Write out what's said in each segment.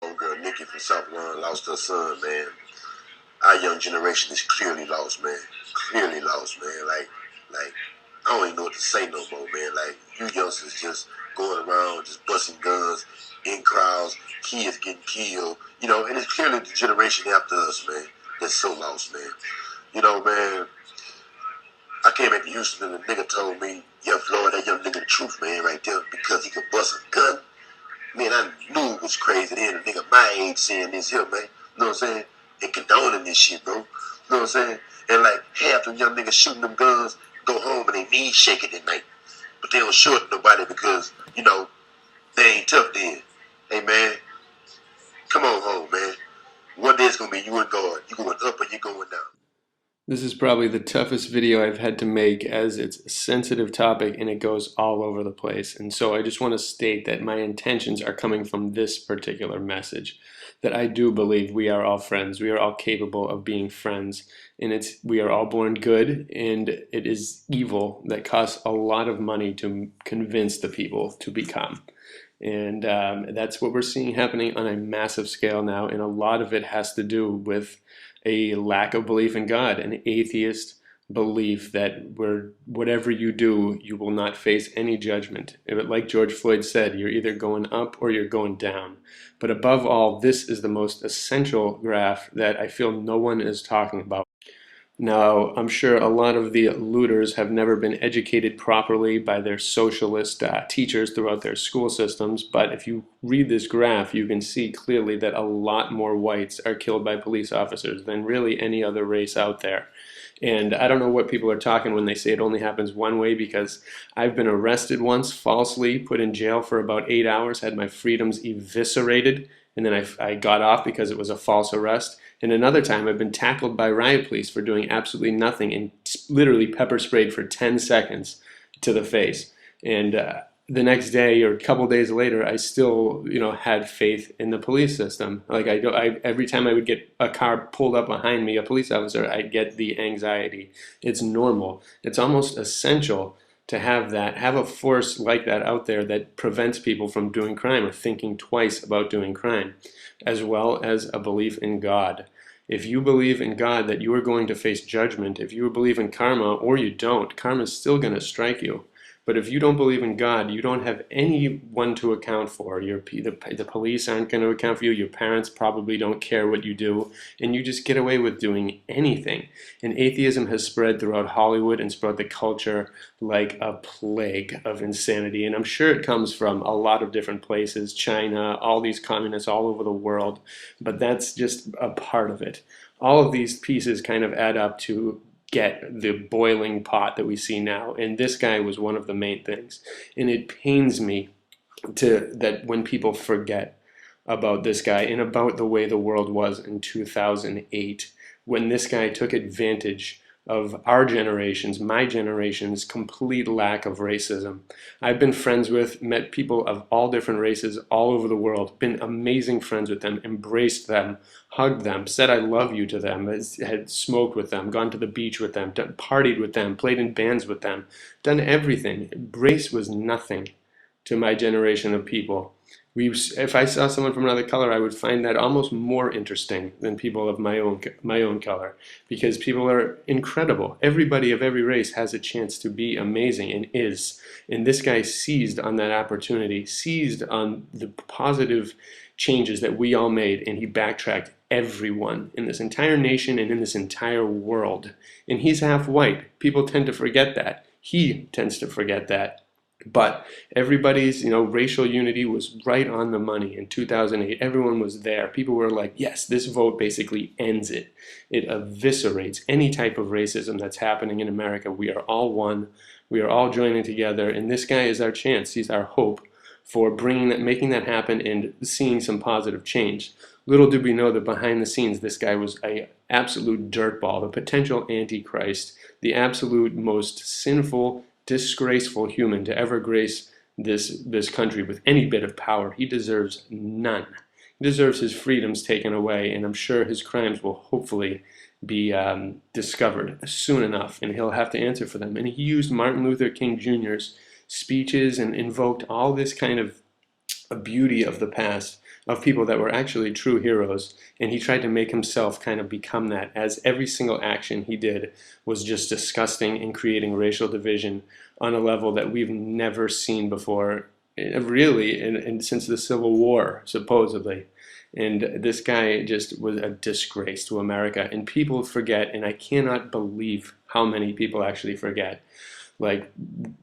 Homegirl Nikki from South Lawn lost her son, man. Our young generation is clearly lost, man. Clearly lost, man. Like, I don't even know what to say no more, man. Like, you youngsters just going around, just busting guns in crowds, kids getting killed, you know, and it's clearly the generation after us, man, that's so lost, man. You know, man, I came back to Houston and the nigga told me, yeah, Floyd, that young nigga the truth, man, right there, because he could bust a gun. Man, I knew it was crazy then, a nigga my age saying this here, man. You know what I'm saying? And condoning this shit, bro. You know what I'm saying? And like half them young niggas shooting them guns go home and they knees shaking at night. But they don't show it to nobody because, you know, they ain't tough then. Hey, man, come on home, man. One day it's going to be you and God. You going up or you going down. This is probably the toughest video I've had to make, as it's a sensitive topic and it goes all over the place. And so I just want to state that my intentions are coming from this particular message, that I do believe we are all friends. We are all capable of being friends, and we are all born good, and it is evil that costs a lot of money to convince the people to become. And that's what we're seeing happening on a massive scale now, and a lot of it has to do with a lack of belief in God, an atheist belief that whatever you do, you will not face any judgment. Like George Floyd said, you're either going up or you're going down. But above all, this is the most essential graph that I feel no one is talking about. Now, I'm sure a lot of the looters have never been educated properly by their socialist teachers throughout their school systems, but if you read this graph, you can see clearly that a lot more whites are killed by police officers than really any other race out there. And I don't know what people are talking when they say it only happens one way, because I've been arrested once, falsely put in jail for about 8 hours, had my freedoms eviscerated, and then I got off because it was a false arrest. And another time I've been tackled by riot police for doing absolutely nothing and literally pepper sprayed for 10 seconds to the face. And the next day or a couple days later, I still, had faith in the police system. Like every time I would get a car pulled up behind me, a police officer, I'd get the anxiety. It's normal. It's almost essential to have a force like that out there that prevents people from doing crime or thinking twice about doing crime, as well as a belief in God. If you believe in God that you are going to face judgment, if you believe in karma or you don't, karma is still going to strike you. But if you don't believe in God, you don't have anyone to account for. The police aren't going to account for you. Your parents probably don't care what you do. And you just get away with doing anything. And atheism has spread throughout Hollywood and spread the culture like a plague of insanity. And I'm sure it comes from a lot of different places, China, all these communists all over the world. But that's just a part of it. All of these pieces kind of add up to get the boiling pot that we see now, and this guy was one of the main things. And it pains me that when people forget about this guy and about the way the world was in 2008, when this guy took advantage of our generation's, my generation's complete lack of racism. I've been friends with, met people of all different races all over the world, been amazing friends with them, embraced them, hugged them, said I love you to them, had smoked with them, gone to the beach with them, partied with them, played in bands with them, done everything. Race was nothing to my generation of people. If I saw someone from another color, I would find that almost more interesting than people of my own color, because people are incredible. Everybody of every race has a chance to be amazing and is. And this guy seized on that opportunity, seized on the positive changes that we all made, and he backtracked everyone in this entire nation and in this entire world. And he's half white. People tend to forget that. He tends to forget that. But everybody's, racial unity was right on the money in 2008. Everyone was there. People were like, yes, this vote basically ends it. It eviscerates any type of racism that's happening in America. We are all one. We are all joining together. And this guy is our chance. He's our hope for making that happen and seeing some positive change. Little did we know that behind the scenes, this guy was an absolute dirtball, the potential antichrist, the absolute most sinful, disgraceful human to ever grace this country with any bit of power. He deserves none. He deserves his freedoms taken away, and I'm sure his crimes will hopefully be discovered soon enough, and he'll have to answer for them. And he used Martin Luther King Jr.'s speeches and invoked all this kind of a beauty of the past of people that were actually true heroes, and he tried to make himself kind of become that, as every single action he did was just disgusting and creating racial division on a level that we've never seen before, really, and since the Civil War, supposedly. And this guy just was a disgrace to America. And people forget, and I cannot believe how many people actually forget. Like,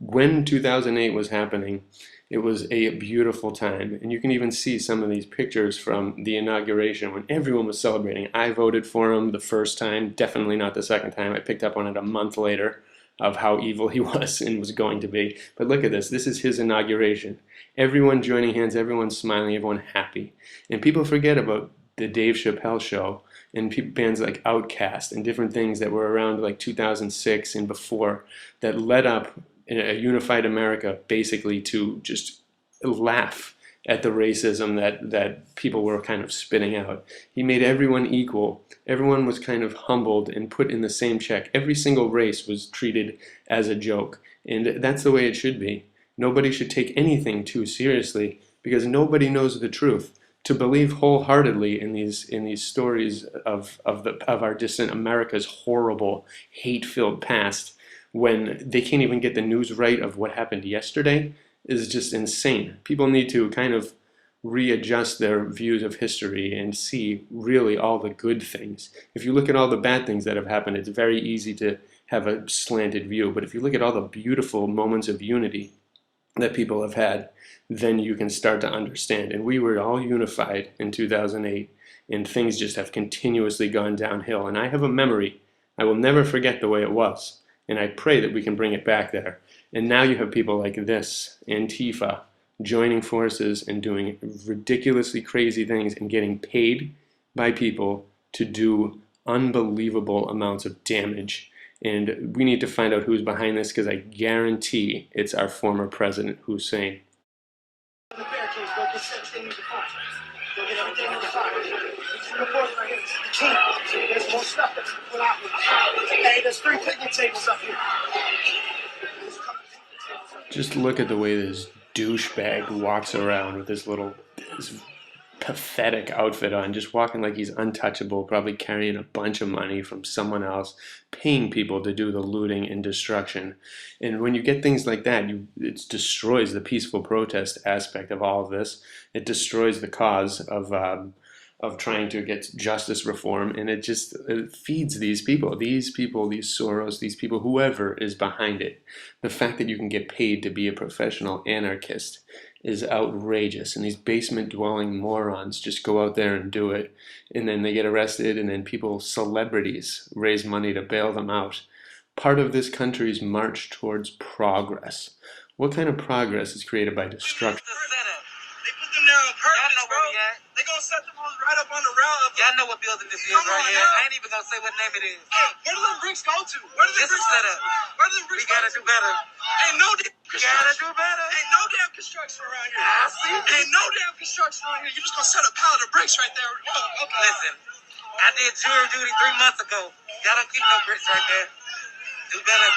when 2008 was happening, it was a beautiful time. And you can even see some of these pictures from the inauguration when everyone was celebrating. I voted for him the first time, definitely not the second time. I picked up on it a month later of how evil he was and was going to be. But look at this. This is his inauguration. Everyone joining hands, everyone smiling, everyone happy. And people forget about the Dave Chappelle show and bands like Outkast and different things that were around like 2006 and before that led up a unified America basically to just laugh at the racism that people were kind of spitting out. He made everyone equal. Everyone was kind of humbled and put in the same check. Every single race was treated as a joke. And that's the way it should be. Nobody should take anything too seriously because nobody knows the truth. To believe wholeheartedly in these stories of our distant America's horrible, hate-filled past when they can't even get the news right of what happened yesterday is just insane. People need to kind of readjust their views of history and see really all the good things. If you look at all the bad things that have happened, it's very easy to have a slanted view. But if you look at all the beautiful moments of unity that people have had, then you can start to understand. And we were all unified in 2008, and things just have continuously gone downhill. And I have a memory. I will never forget the way it was. And I pray that we can bring it back there. And now you have people like this, Antifa, joining forces and doing ridiculously crazy things and getting paid by people to do unbelievable amounts of damage. And we need to find out who's behind this because I guarantee it's our former president, Hussein. The barricades, go get everything in the car. Go get everything in the car. The board right here, the key. There's more stuff that you put out. Hey, there's 3 picnic tables up here. Just look at the way this douchebag walks around with this pathetic outfit on, just walking like he's untouchable, probably carrying a bunch of money from someone else, paying people to do the looting and destruction. And when you get things like that, it destroys the peaceful protest aspect of all of this. It destroys the cause of trying to get justice reform, and it feeds these people, these Soros, these people, whoever is behind it. The fact that you can get paid to be a professional anarchist is outrageous, and these basement-dwelling morons just go out there and do it, and then they get arrested, and then celebrities raise money to bail them out. Part of this country's march towards progress. What kind of progress is created by destruction? They put them there on purpose, bro. They gonna set them right up on the rail. Y'all know what building this is right here. I ain't even gonna say what name it is. Hey, where do them bricks go to? Where do them bricks go to? Where do them bricks go to? We gotta do better. Ain't no damn construction. Gotta do better. Ain't no damn construction around here. I see. Ain't no damn construction around here. You just gonna set a pallet of bricks right there. Oh, okay. Listen, I did jury duty 3 months ago. Y'all don't keep no bricks right there. Do better.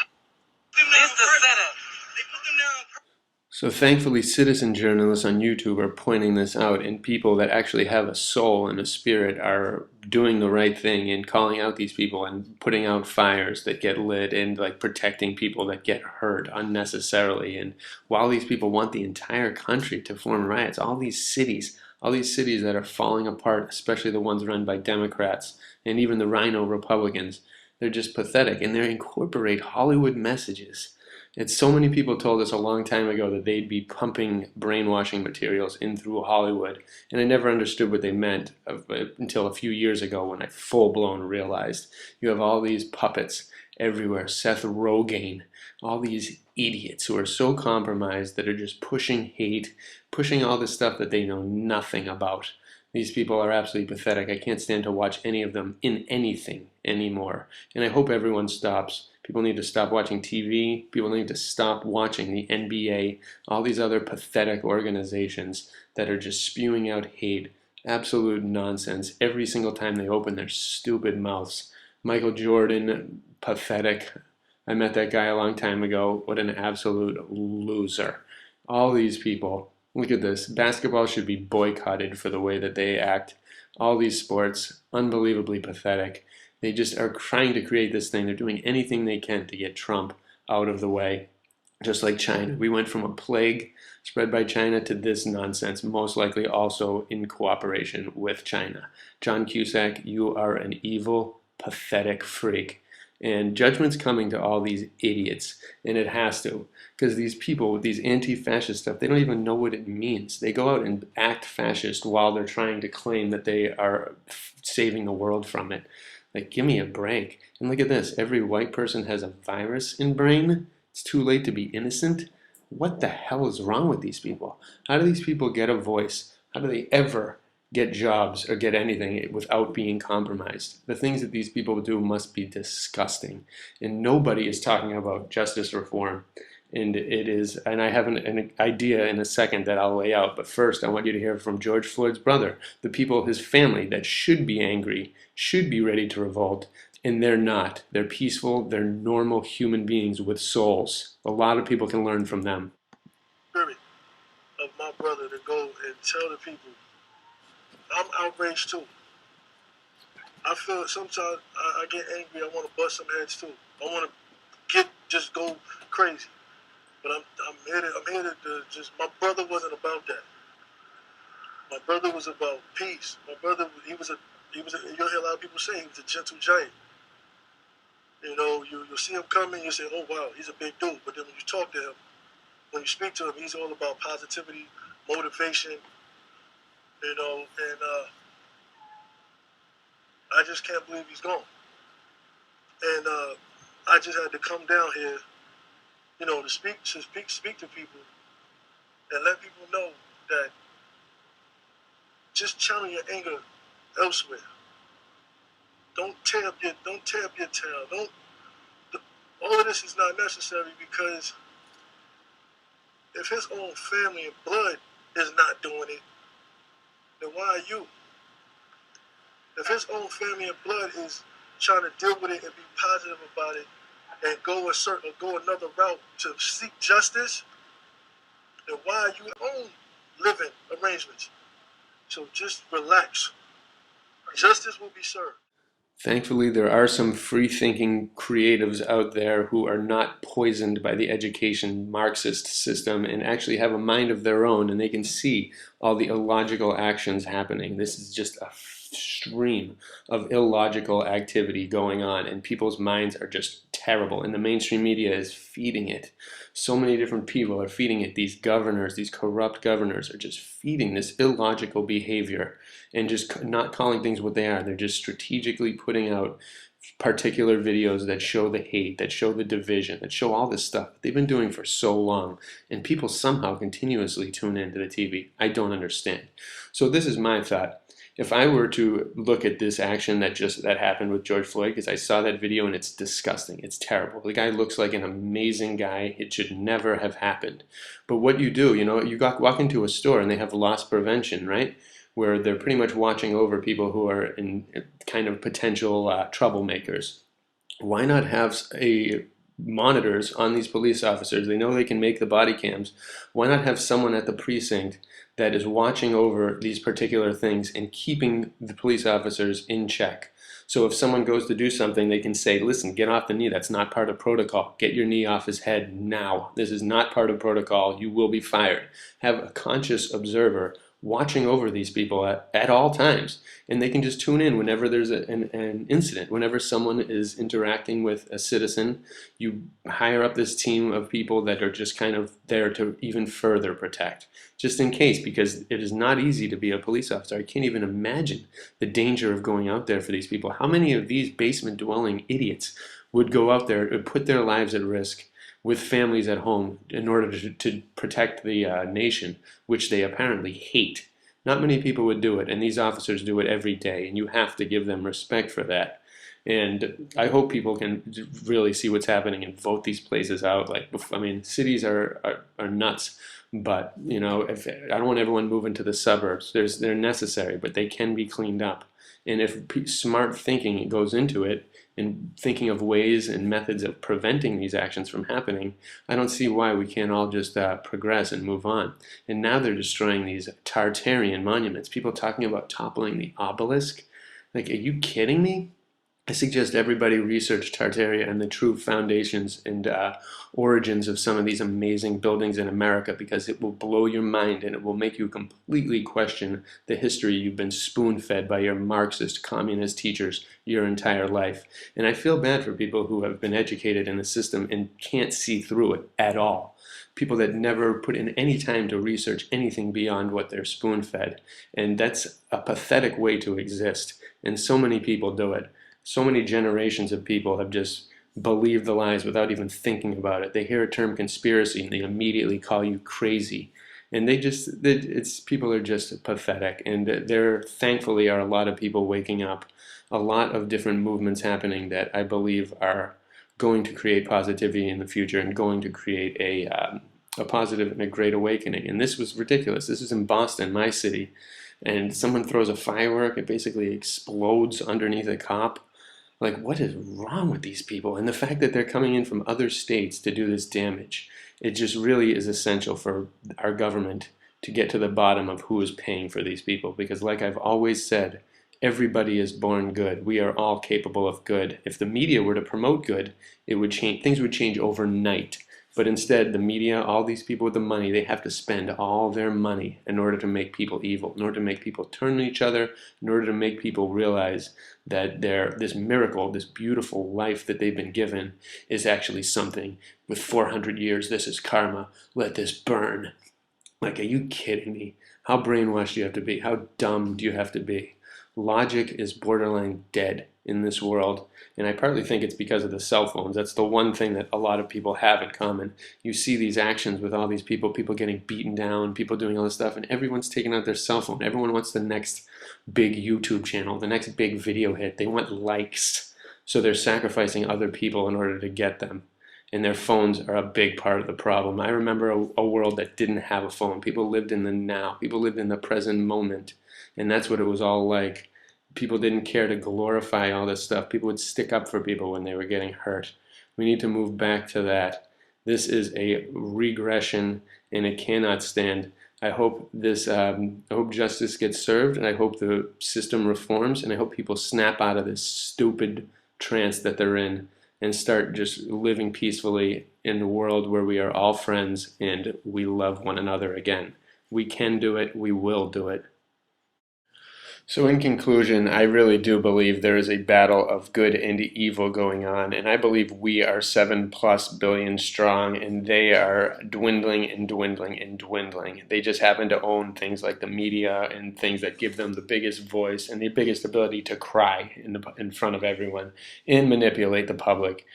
It's the setup. They put them there on purpose. So thankfully, citizen journalists on YouTube are pointing this out, and people that actually have a soul and a spirit are doing the right thing and calling out these people and putting out fires that get lit and like protecting people that get hurt unnecessarily. And while these people want the entire country to form riots, all these cities that are falling apart, especially the ones run by Democrats and even the Rhino Republicans, they're just pathetic, and they incorporate Hollywood messages. It's so many people told us a long time ago that they'd be pumping brainwashing materials in through Hollywood, and I never understood what they meant until a few years ago when I full-blown realized. You have all these puppets everywhere, Seth Rogen, all these idiots who are so compromised that are just pushing hate, pushing all this stuff that they know nothing about. These people are absolutely pathetic. I can't stand to watch any of them in anything anymore, and I hope everyone stops. People need to stop watching TV. People need to stop watching the NBA, all these other pathetic organizations that are just spewing out hate, absolute nonsense every single time they open their stupid mouths. Michael Jordan, pathetic. I met that guy a long time ago. What an absolute loser. All these people, Look at this. Basketball should be boycotted for the way that they act. All these sports, unbelievably pathetic. They just are trying to create this thing. They're doing anything they can to get Trump out of the way. Just like China. We went from a plague spread by China to this nonsense, most likely also in cooperation with China. John Cusack, you are an evil, pathetic freak. And judgment's coming to all these idiots, and it has to, because these people with these anti-fascist stuff, they don't even know what it means. They go out and act fascist while they're trying to claim that they are saving the world from it. Like, give me a break. And look at this. Every white person has a virus in brain. It's too late to be innocent. What the hell is wrong with these people? How do these people get a voice? How do they ever get jobs or get anything without being compromised? The things that these people do must be disgusting. And nobody is talking about justice reform. And it is, and I have an idea in a second that I'll lay out. But first, I want you to hear from George Floyd's brother, the people, his family, that should be angry, should be ready to revolt, and they're not. They're peaceful, they're normal human beings with souls. A lot of people can learn from them. Of my brother to go and tell the people, I'm outraged too. I feel sometimes I get angry. I want to bust some heads too. I want to just go crazy. But I'm here to just. My brother wasn't about that. My brother was about peace. My brother, he was a. You'll hear a lot of people say he was a gentle giant. You know, you'll see him coming, you say, oh wow, he's a big dude. But then when you talk to him, when you speak to him, he's all about positivity, motivation. You know, and I just can't believe he's gone. And I just had to come down here, you know, to speak to people and let people know that just channel your anger elsewhere. Don't tear up your town. All of this is not necessary, because if his own family and blood is not doing it, then why are you? If his own family and blood is trying to deal with it and be positive about it and go another route to seek justice, then why are you in your own living arrangements? So just relax. Justice will be served. Thankfully, there are some free-thinking creatives out there who are not poisoned by the education Marxist system and actually have a mind of their own, and they can see all the illogical actions happening. This is just a stream of illogical activity going on, and people's minds are just terrible, and the mainstream media is feeding it. So many different people are feeding it. These governors, these corrupt governors, are just feeding this illogical behavior and just not calling things what they are. They're just strategically putting out particular videos that show the hate, that show the division, that show all this stuff they've been doing for so long, and people somehow continuously tune into the TV. I don't understand. So this is my thought. If I were to look at this action that happened with George Floyd, because I saw that video and it's disgusting, it's terrible. The guy looks like an amazing guy. It should never have happened. But what you do, you know, you walk into a store and they have loss prevention, right? Where they're pretty much watching over people who are in kind of potential troublemakers. Why not have monitors on these police officers? They know they can make the body cams. Why not have someone at the precinct that is watching over these particular things and keeping the police officers in check? So if someone goes to do something, they can say, listen, get off the knee. That's not part of protocol. Get your knee off his head now. This is not part of protocol. You will be fired. Have a conscious observer watching over these people at all times, and they can just tune in whenever there's an incident. Whenever someone is interacting with a citizen, you hire up this team of people that are just kind of there to even further protect, just in case, because it is not easy to be a police officer. I can't even imagine the danger of going out there for these people. How many of these basement dwelling idiots would go out there and put their lives at risk with families at home in order to protect the nation, which they apparently hate? Not many people would do it, and these officers do it every day, and you have to give them respect for that. And I hope people can really see what's happening and vote these places out. Like, I mean, cities are nuts, but you know, if I don't want everyone moving to the suburbs, they're necessary, but they can be cleaned up. And if smart thinking goes into it, and thinking of ways and methods of preventing these actions from happening, I don't see why we can't all just progress and move on. And now they're destroying these Tartarian monuments. People talking about toppling the obelisk. Like, are you kidding me? I suggest everybody research Tartaria and the true foundations and origins of some of these amazing buildings in America, because it will blow your mind and it will make you completely question the history you've been spoon-fed by your Marxist, communist teachers your entire life. And I feel bad for people who have been educated in the system and can't see through it at all. People that never put in any time to research anything beyond what they're spoon-fed. And that's a pathetic way to exist. And so many people do it. So many generations of people have just believed the lies without even thinking about it. They hear a term conspiracy and they immediately call you crazy. And people are just pathetic. And there thankfully are a lot of people waking up, a lot of different movements happening that I believe are going to create positivity in the future and going to create a positive and a great awakening. And this was ridiculous. This is in Boston, my city. And someone throws a firework, it basically explodes underneath a cop. Like, what is wrong with these people? And the fact that they're coming in from other states to do this damage, it just really is essential for our government to get to the bottom of who is paying for these people. Because like I've always said, everybody is born good. We are all capable of good. If the media were to promote good, it would change, things would change overnight. But instead, the media, all these people with the money, they have to spend all their money in order to make people evil, in order to make people turn on each other, in order to make people realize that this miracle, this beautiful life that they've been given is actually something with 400 years. This is karma. Let this burn. Like, are you kidding me? How brainwashed do you have to be? How dumb do you have to be? Logic is borderline dead in this world, and I partly think it's because of the cell phones. That's the one thing that a lot of people have in common. You see these actions with all these people getting beaten down, people doing all this stuff, and everyone's taking out their cell phone. Everyone wants the next big YouTube channel, the next big video hit. They want likes, so they're sacrificing other people in order to get them. And their phones are a big part of the problem. I remember a world that didn't have a phone. People lived in the now. People lived in the present moment. And that's what it was all like. People didn't care to glorify all this stuff. People would stick up for people when they were getting hurt. We need to move back to that. This is a regression, and it cannot stand. I hope justice gets served, and I hope the system reforms, and I hope people snap out of this stupid trance that they're in and start just living peacefully in a world where we are all friends and we love one another again. We can do it. We will do it. So in conclusion, I really do believe there is a battle of good and evil going on, and I believe we are 7+ billion strong, and they are dwindling and dwindling and dwindling. They just happen to own things like the media and things that give them the biggest voice and the biggest ability to cry in front of everyone and manipulate the public.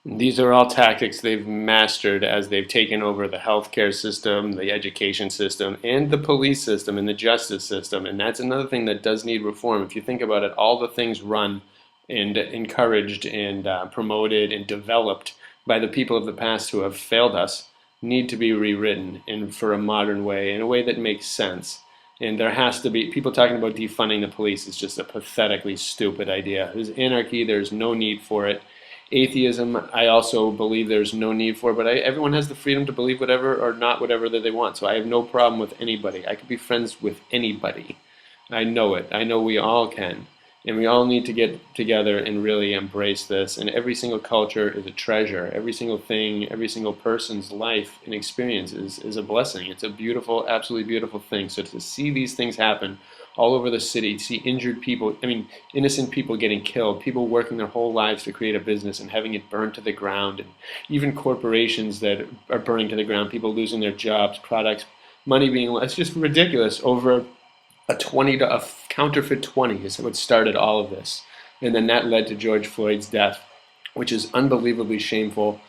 These are all tactics they've mastered as they've taken over the healthcare system, the education system, and the police system and the justice system. And that's another thing that does need reform. If you think about it, all the things run and encouraged and promoted and developed by the people of the past who have failed us need to be rewritten for a modern way, in a way that makes sense. And there has to be, people talking about defunding the police is just a pathetically stupid idea. There's anarchy, there's no need for it. Atheism, I also believe there's no need for, but everyone has the freedom to believe whatever or not whatever that they want. So I have no problem with anybody. I could be friends with anybody. I know it. I know we all can. And we all need to get together and really embrace this. And every single culture is a treasure. Every single thing, every single person's life and experience is a blessing. It's a beautiful, absolutely beautiful thing. So to see these things happen all over the city, see injured people, innocent people getting killed, people working their whole lives to create a business and having it burned to the ground, and even corporations that are burning to the ground, people losing their jobs, products, money being lost. It's just ridiculous. Over a counterfeit 20 is what started all of this. And then that led to George Floyd's death, which is unbelievably shameful.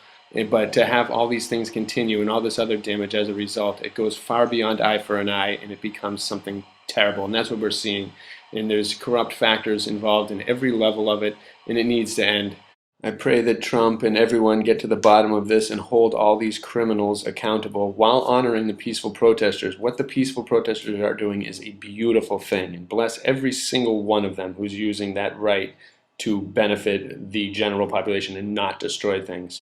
But to have all these things continue and all this other damage as a result, it goes far beyond eye for an eye, and it becomes something terrible. And that's what we're seeing. and there's corrupt factors involved in every level of it, and it needs to end. I pray that Trump and everyone get to the bottom of this and hold all these criminals accountable while honoring the peaceful protesters. What the peaceful protesters are doing is a beautiful thing, and bless every single one of them who's using that right to benefit the general population and not destroy things.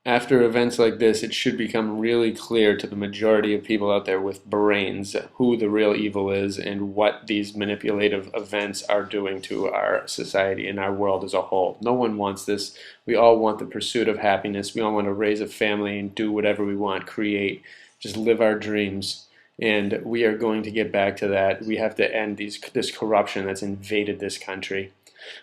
After events like this, it should become really clear to the majority of people out there with brains who the real evil is and what these manipulative events are doing to our society and our world as a whole. No one wants this. We all want the pursuit of happiness. We all want to raise a family and do whatever we want, create, just live our dreams. And we are going to get back to that. We have to end this corruption that's invaded this country.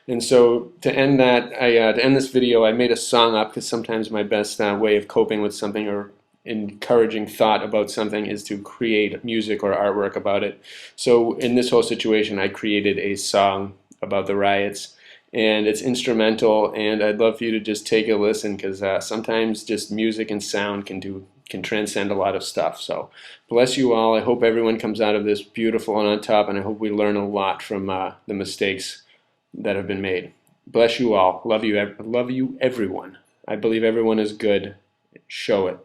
And so to end that, to end this video, I made a song up because sometimes my best way of coping with something or encouraging thought about something is to create music or artwork about it. So in this whole situation, I created a song about the riots, and it's instrumental, and I'd love for you to just take a listen because sometimes just music and sound can transcend a lot of stuff. So bless you all. I hope everyone comes out of this beautiful and on top, and I hope we learn a lot from the mistakes that have been made. Bless you all. Love you everyone. I believe everyone is good. Show it.